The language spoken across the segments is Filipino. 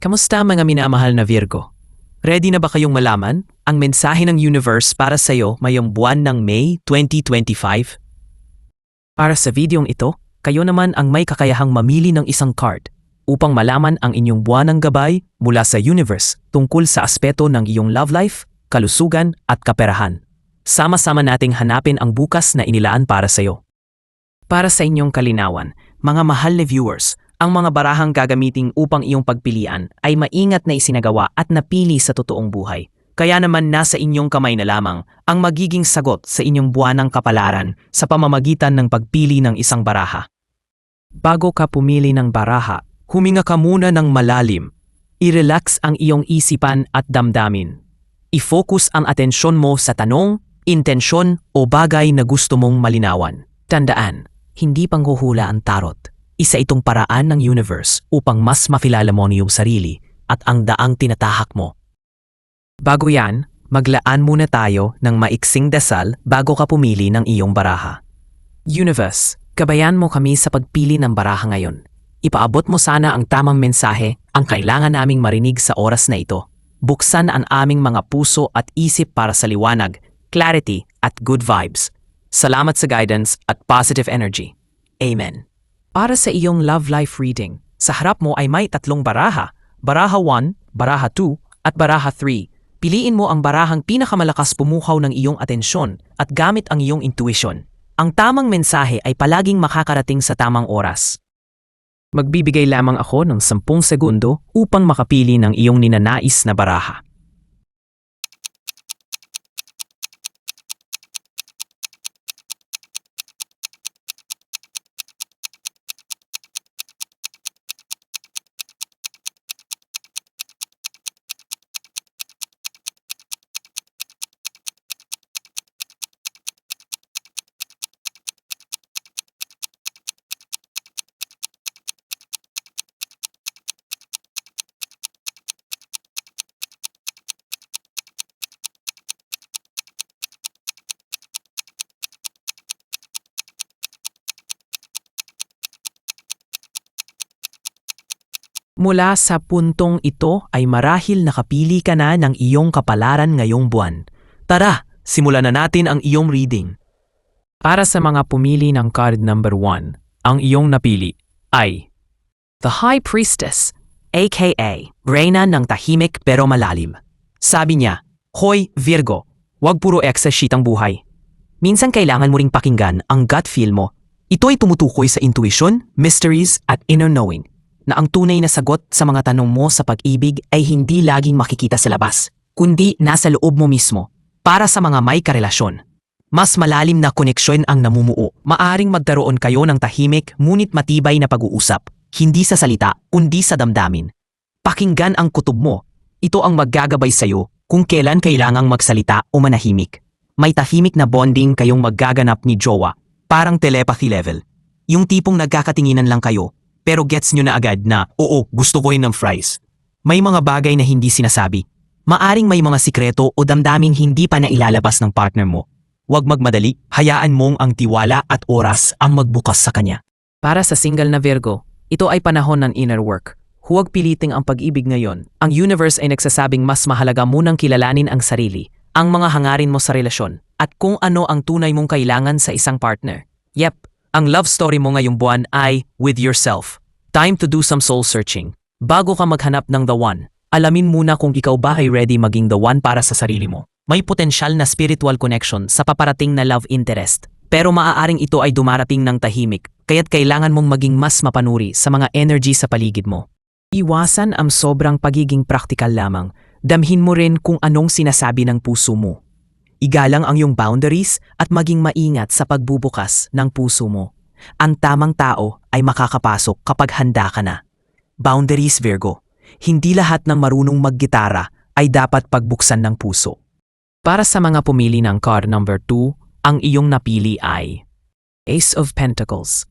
Kamusta mga minamahal na Virgo? Ready na ba kayong malaman ang mensahe ng universe para sa iyo ngayong buwan ng May 2025? Para sa videong ito, kayo naman ang may kakayahang mamili ng isang card upang malaman ang inyong buwanang gabay mula sa universe tungkol sa aspeto ng iyong love life, kalusugan at kaperahan. Sama-sama nating hanapin ang bukas na inilaan para sa iyo. Para sa inyong kalinawan, mga mahal na viewers, ang mga barahang gagamitin upang iyong pagpilian ay maingat na isinagawa at napili sa totoong buhay. Kaya naman nasa inyong kamay na lamang ang magiging sagot sa inyong buwanang kapalaran sa pamamagitan ng pagpili ng isang baraha. Bago ka pumili ng baraha, huminga ka muna ng malalim. I-relax ang iyong isipan at damdamin. I-focus ang atensyon mo sa tanong, intensyon o bagay na gusto mong malinawan. Tandaan, hindi panghuhula ang tarot. Isa itong paraan ng universe upang mas makilala mo ang iyong sarili at ang daang tinatahak mo. Bago yan, maglaan muna tayo ng maiksing dasal bago ka pumili ng iyong baraha. Universe, gabayan mo kami sa pagpili ng baraha ngayon. Ipaabot mo sana ang tamang mensahe ang kailangan naming marinig sa oras na ito. Buksan ang aming mga puso at isip para sa liwanag, clarity at good vibes. Salamat sa guidance at positive energy. Amen. Para sa iyong love life reading, sa harap mo ay may tatlong baraha, baraha 1, baraha 2, at baraha 3. Piliin mo ang barahang pinakamalakas pumukaw ng iyong atensyon at gamit ang iyong intuition. Ang tamang mensahe ay palaging makakarating sa tamang oras. Magbibigay lamang ako ng 10 segundo upang makapili ng iyong ninanais na baraha. Mula sa puntong ito ay marahil nakapili ka na ng iyong kapalaran ngayong buwan. Tara, simulan na natin ang iyong reading. Para sa mga pumili ng card number 1, ang iyong napili ay The High Priestess, aka Reyna ng tahimik pero malalim. Sabi niya, Hoy Virgo, wag puro excess sheet ang buhay. Minsan kailangan mo ring pakinggan ang gut feel mo. Ito ay tumutukoy sa intuition, mysteries at inner knowing, na ang tunay na sagot sa mga tanong mo sa pag-ibig ay hindi laging makikita sa labas, kundi nasa loob mo mismo. Para sa mga may karelasyon, mas malalim na koneksyon ang namumuo. Maaring magkaroon kayo ng tahimik ngunit matibay na pag-uusap, hindi sa salita, kundi sa damdamin. Pakinggan ang kutob mo. Ito ang maggagabay sa'yo kung kailan kailangang magsalita o manahimik. May tahimik na bonding kayong maggaganap ni jowa, parang telepathy level. Yung tipong nagkakatinginan lang kayo, pero gets nyo na agad na, oo, gusto ko rin ng fries. May mga bagay na hindi sinasabi. Maaring may mga sikreto o damdaming hindi pa nailalabas ng partner mo. Huwag magmadali, hayaan mong ang tiwala at oras ang magbukas sa kanya. Para sa single na Virgo, ito ay panahon ng inner work. Huwag piliting ang pag-ibig ngayon. Ang universe ay nagsasabing mas mahalaga munang kilalanin ang sarili, ang mga hangarin mo sa relasyon, at kung ano ang tunay mong kailangan sa isang partner. Yep. Ang love story mo ngayong buwan ay with yourself. Time to do some soul searching. Bago ka maghanap ng the one, alamin muna kung ikaw ba ay ready maging the one para sa sarili mo. May potensyal na spiritual connection sa paparating na love interest. Pero maaaring ito ay dumarating ng tahimik, kaya't kailangan mong maging mas mapanuri sa mga energy sa paligid mo. Iwasan ang sobrang pagiging praktikal lamang. Damhin mo rin kung anong sinasabi ng puso mo. Igalang ang iyong boundaries at maging maingat sa pagbubukas ng puso mo. Ang tamang tao ay makakapasok kapag handa ka na. Boundaries, Virgo. Hindi lahat ng marunong maggitara ay dapat pagbuksan ng puso. Para sa mga pumili ng card number 2, ang iyong napili ay Ace of Pentacles.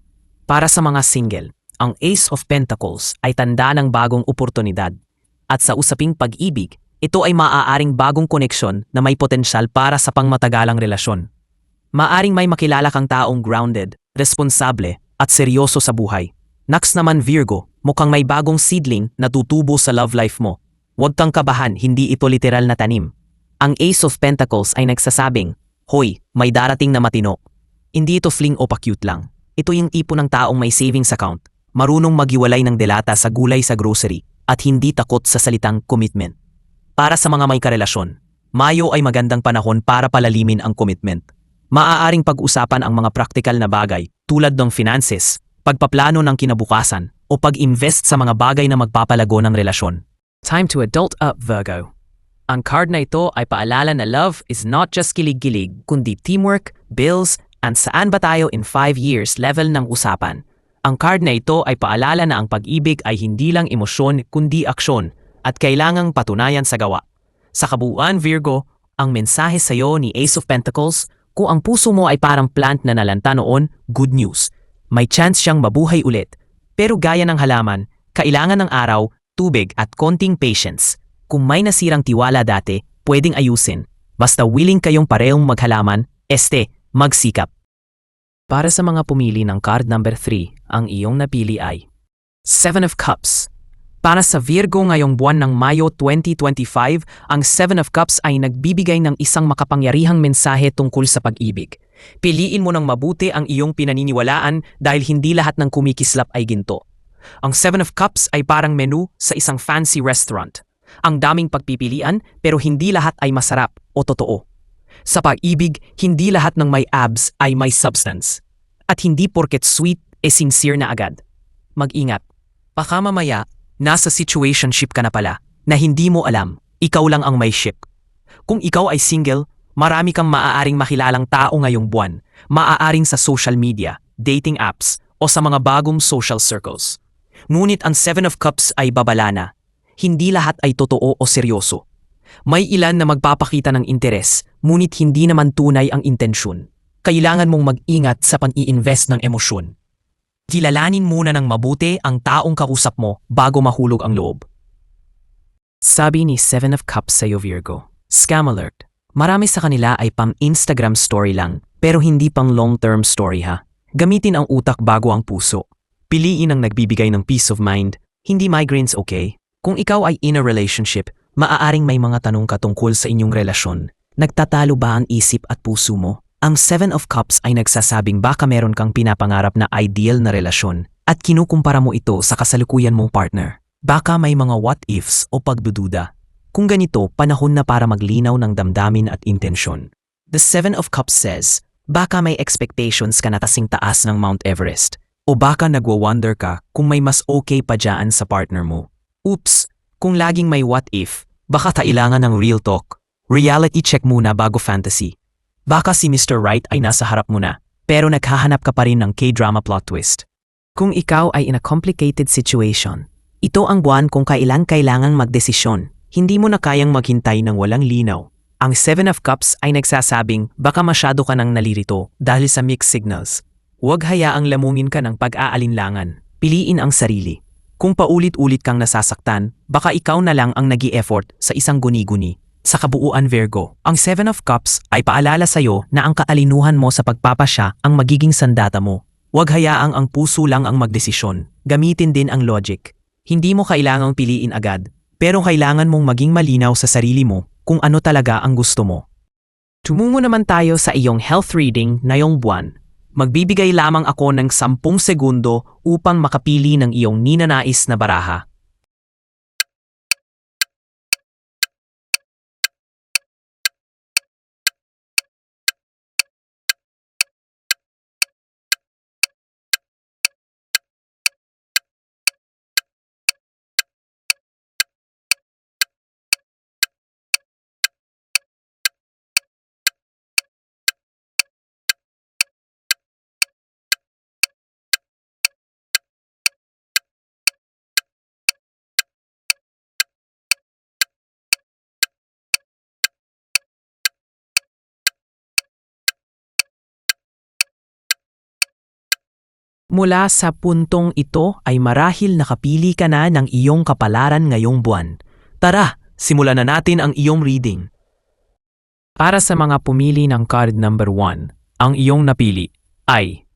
Para sa mga single, ang Ace of Pentacles ay tanda ng bagong oportunidad. At sa usaping pag-ibig, ito ay maaaring bagong koneksyon na may potensyal para sa pangmatagalang relasyon. Maaring may makilala kang taong grounded, responsable, at seryoso sa buhay. Next naman Virgo, Mukhang may bagong seedling na tutubo sa love life mo. Huwag kang kabahan, hindi ito literal na tanim. Ang Ace of Pentacles ay nagsasabing, "Hoy, may darating na matino." Hindi ito fling o pa-cute lang. Ito yung tipo ng taong may savings account, marunong maghiwalay ng delata sa gulay sa grocery, at hindi takot sa salitang commitment. Para sa mga may karelasyon, Mayo ay magandang panahon para palalimin ang commitment. Maaaring pag-usapan ang mga praktikal na bagay tulad ng finances, pagpaplano ng kinabukasan, o pag-invest sa mga bagay na magpapalago ng relasyon. Time to adult up, Virgo. Ang card na ito ay paalala na love is not just kilig-gilig, kundi teamwork, bills, and saan ba tayo in 5 years level ng usapan. Ang card na ito ay paalala na ang pag-ibig ay hindi lang emosyon kundi aksyon at kailangang patunayan sa gawa. Sa kabuuan, Virgo, ang mensahe sa iyo ni Ace of Pentacles, kung ang puso mo ay parang plant na nalanta noon, good news. May chance siyang mabuhay ulit. Pero gaya ng halaman, kailangan ng araw, tubig at konting patience. Kung may nasirang tiwala dati, pwedeng ayusin. Basta willing kayong parehong maghalaman, magsikap. Para sa mga pumili ng card number 3, ang iyong napili ay 7 of Cups. Para sa Virgo ngayong buwan ng Mayo 2025, ang 7 of Cups ay nagbibigay ng isang makapangyarihang mensahe tungkol sa pag-ibig. Piliin mo ng mabuti ang iyong pinaniniwalaan dahil hindi lahat ng kumikislap ay ginto. Ang 7 of Cups ay parang menu sa isang fancy restaurant. Ang daming pagpipilian pero hindi lahat ay masarap o totoo. Sa pag-ibig, hindi lahat ng may abs ay may substance. At hindi porket sweet, sincere na agad. Mag-ingat. Baka mamaya, nasa situationship ka na pala na hindi mo alam, ikaw lang ang may ship. Kung ikaw ay single, marami kang maaaring makilalang tao ngayong buwan, maaaring sa social media, dating apps, o sa mga bagong social circles. Ngunit ang 7 of Cups ay babala na. Hindi lahat ay totoo o seryoso. May ilan na magpapakita ng interes, ngunit hindi naman tunay ang intensyon. Kailangan mong mag-ingat sa pag-i-invest ng emosyon. Kilalanin muna ng mabuti ang taong kausap mo bago mahulog ang loob. Sabi ni 7 of Cups sa iyo, Virgo, scam alert. Marami sa kanila ay pang-Instagram story lang, pero hindi pang long-term story ha. Gamitin ang utak bago ang puso. Piliin ang nagbibigay ng peace of mind, hindi migraines, okay? Kung ikaw ay in a relationship, maaaring may mga tanong ka tungkol sa inyong relasyon. Nagtatalo ba ang isip at puso mo? Ang 7 of Cups ay nagsasabing baka meron kang pinapangarap na ideal na relasyon at kinukumpara mo ito sa kasalukuyan mong partner. Baka may mga what-ifs o pagdududa. Kung ganito, panahon na para maglinaw ng damdamin at intensyon. The 7 of Cups says, baka may expectations ka na kasing taas ng Mount Everest. O baka nagwa-wonder ka kung may mas okay pa dyan sa partner mo. Oops, kung laging may what-if, baka kailangan ng real talk. Reality check muna bago fantasy. Baka si Mr. Right ay nasa harap mo na, pero naghahanap ka pa rin ng K-drama plot twist. Kung ikaw ay in a complicated situation, ito ang buwan kung kailangang magdesisyon. Hindi mo na kayang maghintay ng walang linaw. Ang 7 of Cups ay nagsasabing baka masyado ka nang nalirito dahil sa mixed signals. Huwag hayaang lamungin ka ng pag-aalinlangan. Piliin ang sarili. Kung paulit-ulit kang nasasaktan, baka ikaw na lang ang nag-i-effort sa isang guni-guni. Sa kabuuan, Virgo, ang 7 of Cups ay paalala sa iyo na ang kaalinuhan mo sa pagpapasya ang magiging sandata mo. Huwag hayaang ang puso lang ang magdesisyon. Gamitin din ang logic. Hindi mo kailangang piliin agad, pero kailangan mong maging malinaw sa sarili mo kung ano talaga ang gusto mo. Tumungo naman tayo sa iyong health reading ngayong buwan. Magbibigay lamang ako ng 10 segundo upang makapili ng iyong ninanais na baraha. Mula sa puntong ito ay marahil nakapili ka na ng iyong kapalaran ngayong buwan. Tara, simulan na natin ang iyong reading. Para sa mga pumili ng card number 1, ang iyong napili ay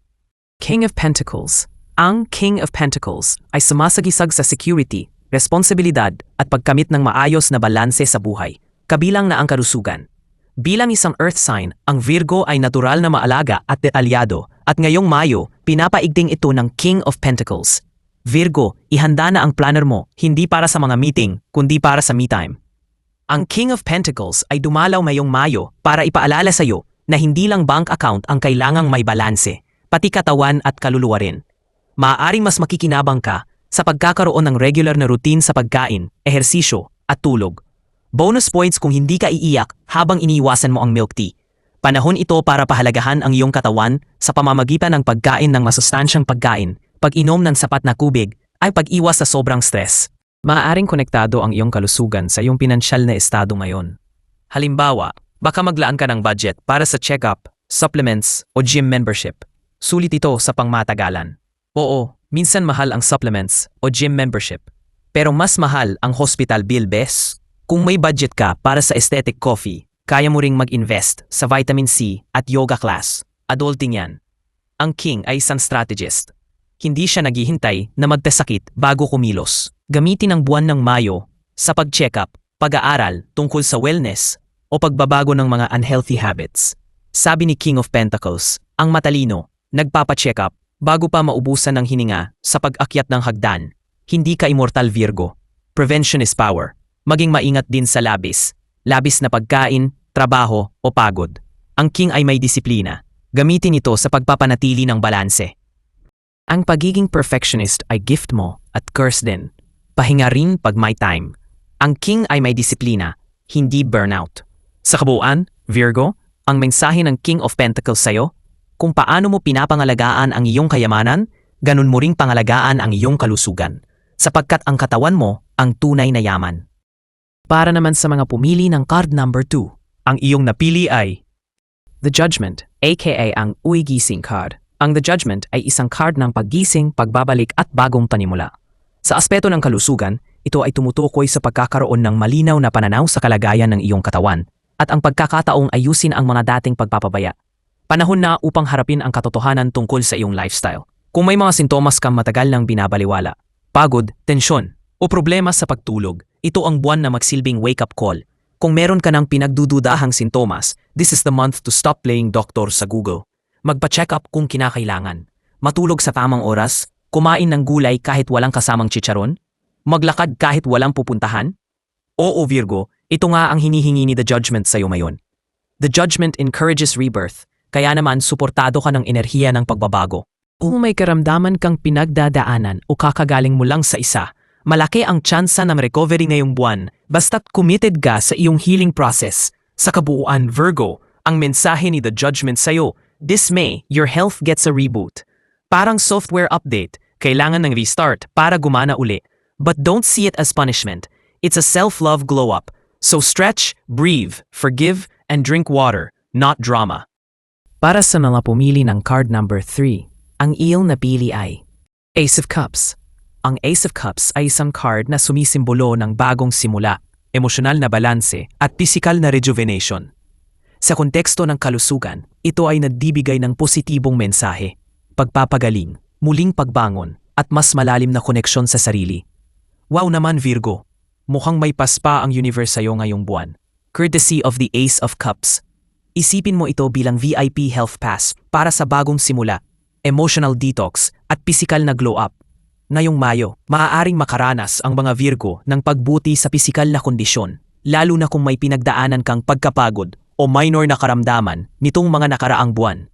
King of Pentacles. Ang King of Pentacles ay sumasagisag sa security, responsibilidad at pagkamit ng maayos na balanse sa buhay, kabilang na ang kalusugan. Bilang isang earth sign, ang Virgo ay natural na maalaga at detalyado at ngayong Mayo, pinapaigting ito ng King of Pentacles. Virgo, ihanda na ang planner mo, hindi para sa mga meeting, kundi para sa me time. Ang King of Pentacles ay dumalaw ngayong Mayo para ipaalala sa iyo na hindi lang bank account ang kailangang may balanse, pati katawan at kaluluwa rin. Maaaring mas makikinabang ka sa pagkakaroon ng regular na routine sa pagkain, ehersisyo at tulog. Bonus points kung hindi ka iiyak habang iniiwasan mo ang milk tea. Panahon ito para pahalagahan ang iyong katawan sa pamamagitan ng pagkain ng masustansyang pagkain, pag-inom ng sapat na kubig, ay pag-iwas sa sobrang stress. Maaaring konektado ang iyong kalusugan sa iyong pinansyal na estado ngayon. Halimbawa, baka maglaan ka ng budget para sa check-up, supplements o gym membership. Sulit ito sa pangmatagalan. Oo, minsan mahal ang supplements o gym membership. Pero mas mahal ang hospital bill, bes. Kung may budget ka para sa aesthetic coffee, kaya mo ring mag-invest sa vitamin C at yoga class. Adulting yan. Ang King ay isang strategist. Hindi siya naghihintay na magkasakit bago kumilos. Gamitin ang buwan ng Mayo sa pag-check-up, pag-aaral tungkol sa wellness o pagbabago ng mga unhealthy habits. Sabi ni King of Pentacles, ang matalino, nagpapa-check-up bago pa maubusan ng hininga sa pag-akyat ng hagdan. Hindi ka immortal, Virgo. Prevention is power. Maging maingat din sa labis na pagkain, trabaho o pagod. Ang King ay may disiplina. Gamitin ito sa pagpapanatili ng balanse. Ang pagiging perfectionist ay gift mo at curse din. Pahinga rin pag may time. Ang King ay may disiplina, hindi burnout. Sa kabuuan, Virgo, ang mensahe ng King of Pentacles sa'yo, kung paano mo pinapangalagaan ang iyong kayamanan, ganun mo ring pangalagaan ang iyong kalusugan, sapagkat ang katawan mo ang tunay na yaman. Para naman sa mga pumili ng card number 2, ang iyong napili ay The Judgment, aka ang Uy Gising card. Ang The Judgment ay isang card ng paggising, pagbabalik at bagong panimula. Sa aspeto ng kalusugan, ito ay tumutukoy sa pagkakaroon ng malinaw na pananaw sa kalagayan ng iyong katawan at ang pagkakataong ayusin ang mga dating pagpapabaya. Panahon na upang harapin ang katotohanan tungkol sa iyong lifestyle. Kung may mga sintomas kang matagal nang binabaliwala, pagod, tensyon, o problema sa pagtulog, ito ang buwan na magsilbing wake-up call. Kung meron ka ng pinagdududahang sintomas, this is the month to stop playing doctor sa Google. Magpa-check up kung kinakailangan. Matulog sa tamang oras, kumain ng gulay kahit walang kasamang chicharon, maglakad kahit walang pupuntahan. Oo, Virgo, ito nga ang hinihingi ni The Judgment sa iyo ngayon. The Judgment encourages rebirth, kaya naman suportado ka ng enerhiya ng pagbabago. Kung may karamdaman kang pinagdadaanan o kakagaling mo lang sa isa, malaki ang tsansa ng recovery ngayong buwan basta't committed ka sa iyong healing process. Sa kabuuan, Virgo, ang mensahe ni The Judgment sa iyo, this May, your health gets a reboot. Parang software update, kailangan ng restart para gumana uli. But don't see it as punishment. It's a self-love glow-up. So stretch, breathe, forgive, and drink water, not drama. Para sa mga pumili ng card number 3, ang iyong napili ay Ace of Cups. Ang Ace of Cups ay isang card na sumisimbolo ng bagong simula, emosyonal na balanse at pisikal na rejuvenation. Sa konteksto ng kalusugan, ito ay nagbibigay ng positibong mensahe, pagpapagaling, muling pagbangon, at mas malalim na koneksyon sa sarili. Wow naman, Virgo! Mukhang may paspa ang universe sa'yo ngayong buwan. Courtesy of the Ace of Cups. Isipin mo ito bilang VIP Health Pass para sa bagong simula, emotional detox, at pisikal na glow-up. Ngayong Mayo, maaaring makaranas ang mga Virgo ng pagbuti sa pisikal na kondisyon, lalo na kung may pinagdaanan kang pagkapagod o minor na karamdaman nitong mga nakaraang buwan.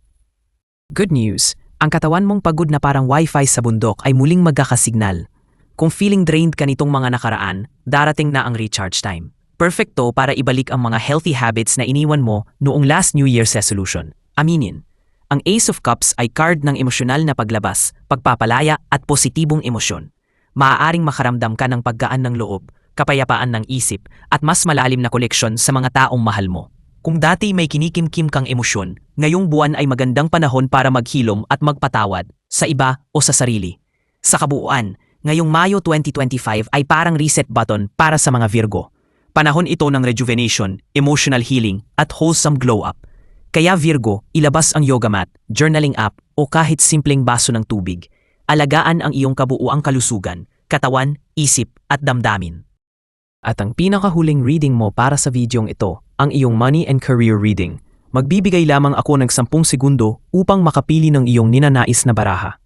Good news! Ang katawan mong pagod na parang wifi sa bundok ay muling magkakasignal. Kung feeling drained ka nitong mga nakaraan, darating na ang recharge time. Perfecto para ibalik ang mga healthy habits na iniwan mo noong last New Year's resolution. Aminin, ang Ace of Cups ay card ng emosyonal na paglabas, pagpapalaya at positibong emosyon. Maaaring makaramdam ka ng paggaan ng loob, kapayapaan ng isip at mas malalim na koneksyon sa mga taong mahal mo. Kung dati may kinikimkim kang emosyon, ngayong buwan ay magandang panahon para maghilom at magpatawad sa iba o sa sarili. Sa kabuuan, ngayong Mayo 2025 ay parang reset button para sa mga Virgo. Panahon ito ng rejuvenation, emotional healing at wholesome glow-up. Kaya Virgo, ilabas ang yoga mat, journaling app o kahit simpleng baso ng tubig. alagaan ang iyong kabuuang kalusugan, katawan, isip at damdamin. At ang pinakahuling reading mo para sa videong ito, ang iyong money and career reading. Magbibigay lamang ako ng 10 segundo upang makapili ng iyong ninanais na baraha.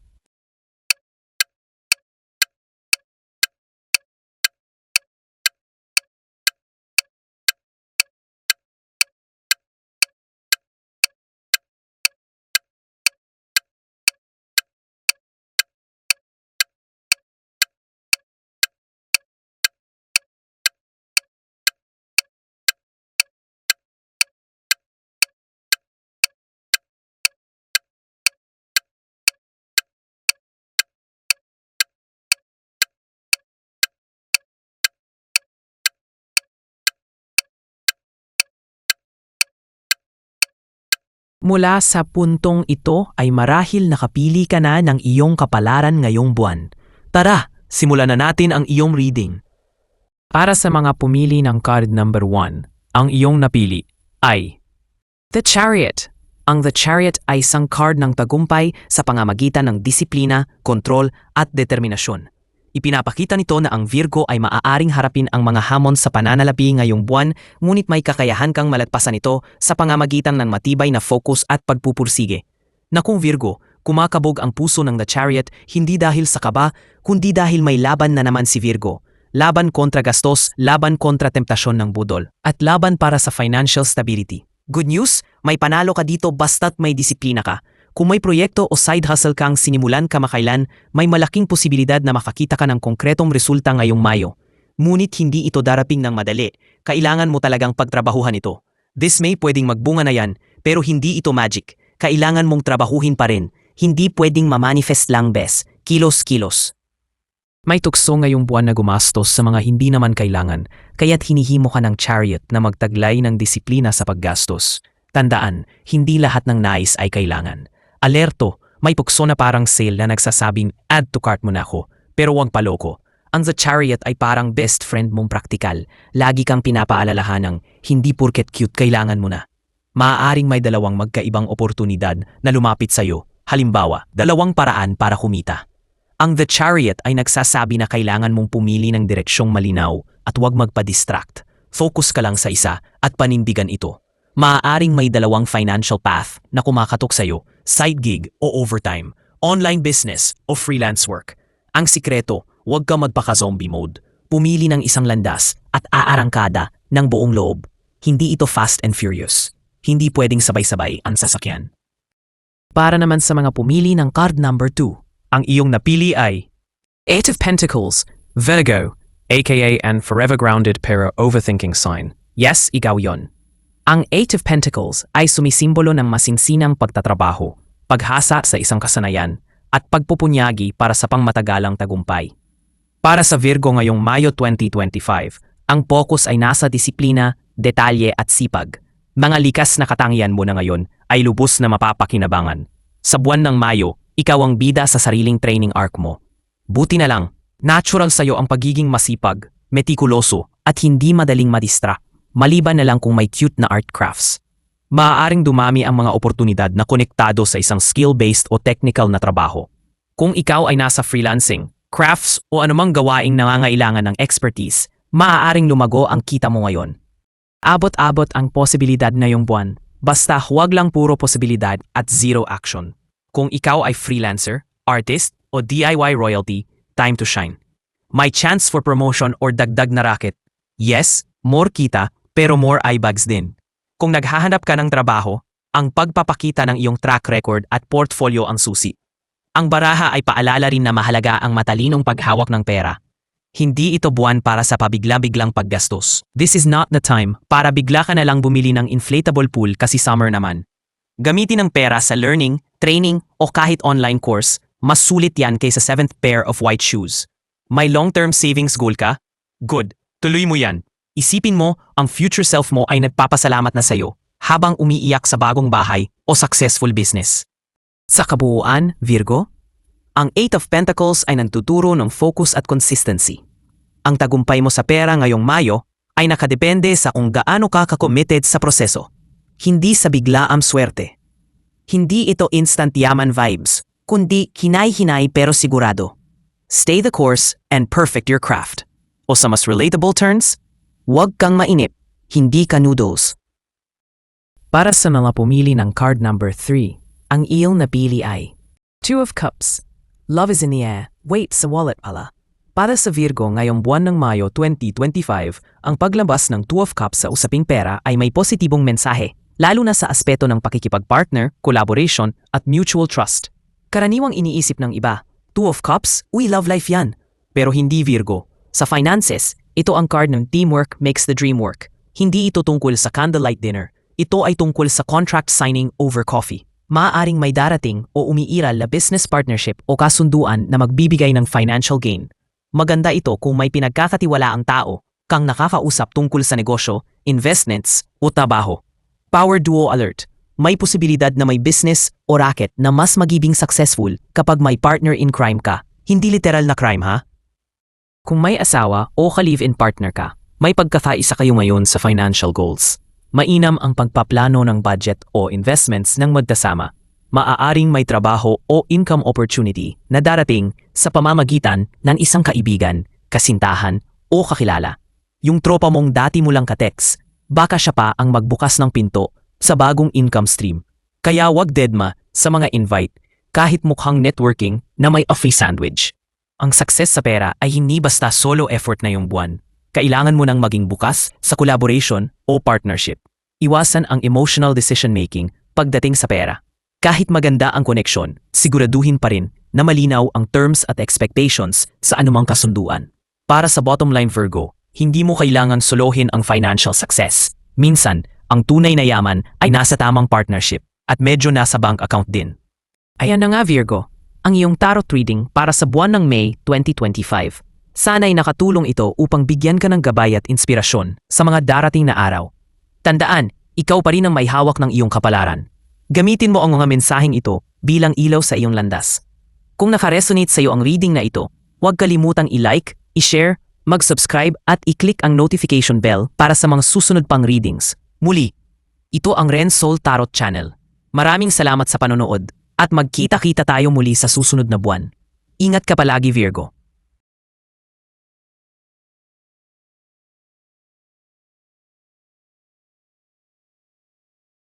Mula sa puntong ito ay marahil nakapili ka na ng iyong kapalaran ngayong buwan. Tara, simulan na natin ang iyong reading. Para sa mga pumili ng card number 1, ang iyong napili ay The Chariot. Ang The Chariot ay isang card ng tagumpay sa pamamagitan ng disiplina, kontrol at determinasyon. Ipinapakita nito na ang Virgo ay maaaring harapin ang mga hamon sa pananalapi ngayong buwan, ngunit may kakayahan kang malatpasan ito sa pamamagitan ng matibay na focus at pagpupursige. Na kung Virgo, kumakabog ang puso ng The Chariot hindi dahil sa kaba, kundi dahil may laban na naman si Virgo. Laban kontra gastos, laban kontra temptasyon ng budol, at laban para sa financial stability. Good news, may panalo ka dito basta't may disiplina ka. Kung may proyekto o side hustle kang sinimulan kamakailan, may malaking posibilidad na makakita ka ng konkretong resulta ngayong Mayo. Ngunit hindi ito darating ng madali, kailangan mo talagang pagtrabahuhan ito. This May pwedeng magbunga na yan, pero hindi ito magic. Kailangan mong trabahuhin pa rin. Hindi pwedeng mamanifest lang bes, kilos-kilos. May tukso ngayong buwan na gumastos sa mga hindi naman kailangan, kaya't hinihimo ka ng Chariot na magtaglay ng disiplina sa paggastos. Tandaan, hindi lahat ng nais ay kailangan. Alerto, may tukso na parang sale na nagsasabing add to cart mo na ako, pero huwag paloko. Ang The Chariot ay parang best friend mong praktikal. Lagi kang pinapaalalahan ng hindi porket cute kailangan mo na. Maaaring may dalawang magkaibang oportunidad na lumapit sa iyo. Halimbawa, dalawang paraan para kumita. Ang The Chariot ay nagsasabi na kailangan mong pumili ng direksyong malinaw at huwag magpa-distract. Focus ka lang sa isa at panindigan ito. Maaaring may dalawang financial path na kumakatok sa iyo, side gig o overtime, online business o freelance work. Ang sikreto, huwag ka magpaka-zombie mode. Pumili ng isang landas at aarangkada ng buong loob. Hindi ito fast and furious. Hindi pwedeng sabay-sabay ang sasakyan. Para naman sa mga pumili ng card number 2, ang iyong napili ay Eight of Pentacles, Virgo, aka and forever grounded pero overthinking sign. Yes, ikaw yon. Ang Eight of Pentacles ay sumisimbolo ng masinsinang pagtatrabaho, paghasa sa isang kasanayan, at pagpupunyagi para sa pangmatagalang tagumpay. Para sa Virgo ngayong Mayo 2025, ang focus ay nasa disiplina, detalye at sipag. Mga likas na katangian mo na ngayon ay lubos na mapapakinabangan. Sa buwan ng Mayo, ikaw ang bida sa sariling training arc mo. Buti na lang, natural sa'yo ang pagiging masipag, metikuloso, at hindi madaling madistract. Maliban na lang kung may cute na art crafts. Maaaring dumami ang mga oportunidad na konektado sa isang skill-based o technical na trabaho. Kung ikaw ay nasa freelancing, crafts o anumang gawaing nangangailangan ng expertise, maaaring lumago ang kita mo ngayon. Abot-abot ang posibilidad ngayong buwan, basta huwag lang puro posibilidad at zero action. Kung ikaw ay freelancer, artist o DIY royalty, time to shine. May chance for promotion or dagdag na racket. Yes, more kita, pero more eyebags din. Kung naghahanap ka ng trabaho, ang pagpapakita ng iyong track record at portfolio ang susi. Ang baraha ay paalala rin na mahalaga ang matalinong paghawak ng pera. Hindi ito buwan para sa pabigla-biglang paggastos. This is not the time para bigla ka na lang bumili ng inflatable pool kasi summer naman. Gamitin ang pera sa learning, training o kahit online course, mas sulit yan kaysa 7th pair of white shoes. May long-term savings goal ka? Good, tuloy mo yan. Isipin mo, ang future self mo ay nagpapasalamat na sa'yo habang umiiyak sa bagong bahay o successful business. Sa kabuuan, Virgo, ang Eight of Pentacles ay nagtuturo ng focus at consistency. Ang tagumpay mo sa pera ngayong Mayo ay nakadepende sa kung gaano ka ka-committed sa proseso. Hindi sa biglaang swerte. Hindi ito instant yaman vibes, kundi hinay-hinay pero sigurado. Stay the course and perfect your craft. O sa mas relatable terms, huwag kang mainip, hindi ka noodles. Para sa mga pumili ng card number 3, ang iyong napili ay Two of Cups. Love is in the air, wait sa wallet pala. Para sa Virgo ngayong buwan ng Mayo 2025, ang paglabas ng Two of Cups sa usaping pera ay may positibong mensahe, lalo na sa aspeto ng pakikipag-partner, collaboration, at mutual trust. Karaniwang iniisip ng iba, Two of Cups, uy love life yan. Pero hindi Virgo. Sa finances, ito ang card ng teamwork makes the dream work. Hindi ito tungkol sa candlelight dinner. Ito ay tungkol sa contract signing over coffee. Maaaring may darating o umiiral na business partnership o kasunduan na magbibigay ng financial gain. Maganda ito kung may pinagkakatiwalaang tao kang nakakausap tungkol sa negosyo, investments o trabaho. Power Duo Alert. May posibilidad na may business o racket na mas magiging successful kapag may partner in crime ka. Hindi literal na crime ha? Kung may asawa o ka-live-in partner ka, may pagkakaisa kayo ngayon sa financial goals. Mainam ang pagpaplano ng budget o investments ng magkasama. Maaaring may trabaho o income opportunity na darating sa pamamagitan ng isang kaibigan, kasintahan o kakilala. Yung tropa mong dati mo lang ka-text, baka siya pa ang magbukas ng pinto sa bagong income stream. Kaya wag dedma sa mga invite kahit mukhang networking na may a free sandwich. Ang success sa pera ay hindi basta solo effort na yung buwan. Kailangan mo nang maging bukas sa collaboration o partnership. Iwasan ang emotional decision-making pagdating sa pera. Kahit maganda ang koneksyon, siguraduhin pa rin na malinaw ang terms at expectations sa anumang kasunduan. Para sa bottom line Virgo, hindi mo kailangan solohin ang financial success. Minsan, ang tunay na yaman ay nasa tamang partnership at medyo nasa bank account din. Ayan na nga Virgo, ang iyong tarot reading para sa buwan ng May 2025. Sana'y nakatulong ito upang bigyan ka ng gabay at inspirasyon sa mga darating na araw. Tandaan, ikaw pa rin ang may hawak ng iyong kapalaran. Gamitin mo ang mga mensaheng ito bilang ilaw sa iyong landas. Kung nakaresonate sa iyo ang reading na ito, huwag kalimutang i-like, i-share, mag-subscribe at i-click ang notification bell para sa mga susunod pang readings. Muli, ito ang Ren Soul Tarot Channel. Maraming salamat sa panonood at magkita-kita tayo muli sa susunod na buwan. Ingat ka palagi Virgo.